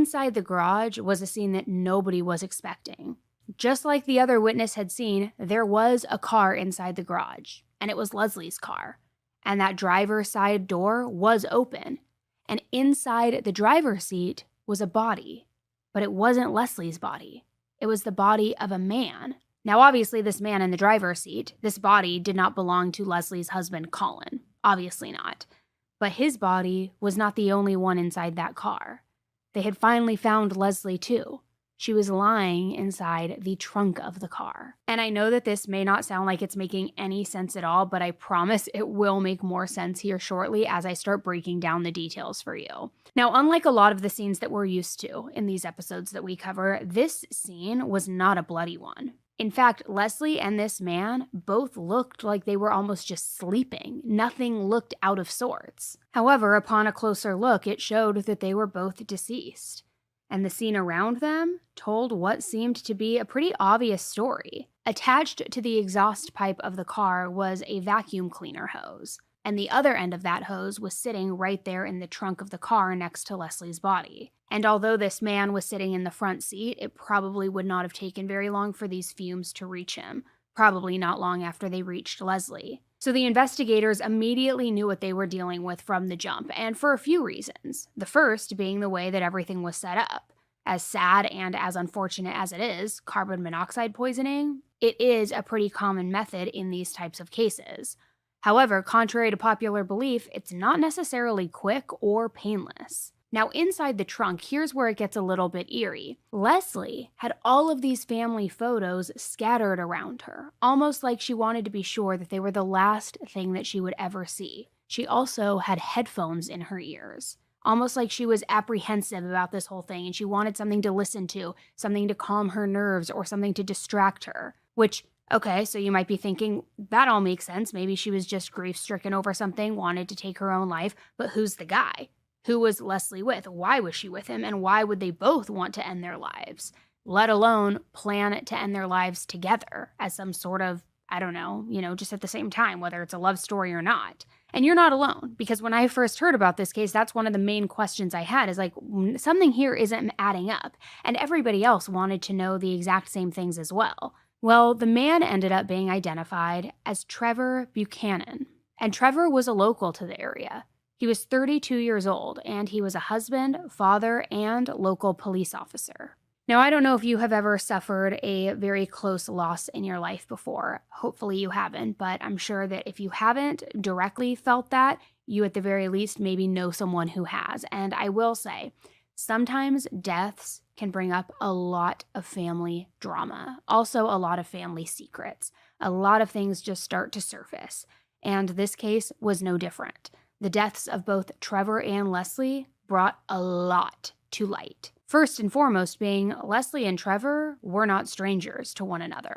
inside the garage was a scene that nobody was expecting. Just like the other witness had seen, there was a car inside the garage, and it was Leslie's car. And that driver's side door was open, and inside the driver's seat was a body. But it wasn't Leslie's body. It was the body of a man. Now, obviously, this man in the driver's seat, this body did not belong to Leslie's husband, Colin. Obviously not. But his body was not the only one inside that car. They had finally found Leslie, too. She was lying inside the trunk of the car. And I know that this may not sound like it's making any sense at all, but I promise it will make more sense here shortly as I start breaking down the details for you. Now, unlike a lot of the scenes that we're used to in these episodes that we cover, this scene was not a bloody one. In fact, Leslie and this man both looked like they were almost just sleeping. Nothing looked out of sorts. However, upon a closer look, it showed that they were both deceased. And the scene around them told what seemed to be a pretty obvious story. Attached to the exhaust pipe of the car was a vacuum cleaner hose, and the other end of that hose was sitting right there in the trunk of the car next to Leslie's body. And although this man was sitting in the front seat, it probably would not have taken very long for these fumes to reach him, probably not long after they reached Leslie. So the investigators immediately knew what they were dealing with from the jump, and for a few reasons. The first being the way that everything was set up. As sad and as unfortunate as it is, carbon monoxide poisoning, it is a pretty common method in these types of cases. However, contrary to popular belief, it's not necessarily quick or painless. Now, inside the trunk, here's where it gets a little bit eerie. Leslie had all of these family photos scattered around her, almost like she wanted to be sure that they were the last thing that she would ever see. She also had headphones in her ears, almost like she was apprehensive about this whole thing and she wanted something to listen to, something to calm her nerves or something to distract her. Which, okay, so you might be thinking, that all makes sense. Maybe she was just grief-stricken over something, wanted to take her own life, but who's the guy? Who was Leslie with? Why was she with him? And why would they both want to end their lives? Let alone plan to end their lives together as some sort of, I don't know, just at the same time, whether it's a love story or not. And you're not alone, because when I first heard about this case, that's one of the main questions I had is like, something here isn't adding up. And everybody else wanted to know the exact same things as well. Well, the man ended up being identified as Trevor Buchanan. And Trevor was a local to the area. He was 32 years old, and he was a husband, father, and local police officer. Now, I don't know if you have ever suffered a very close loss in your life before. Hopefully you haven't, but I'm sure that if you haven't directly felt that, you at the very least maybe know someone who has. And I will say, sometimes deaths can bring up a lot of family drama, also a lot of family secrets. A lot of things just start to surface, and this case was no different. The deaths of both Trevor and Leslie brought a lot to light. First and foremost being Leslie and Trevor were not strangers to one another.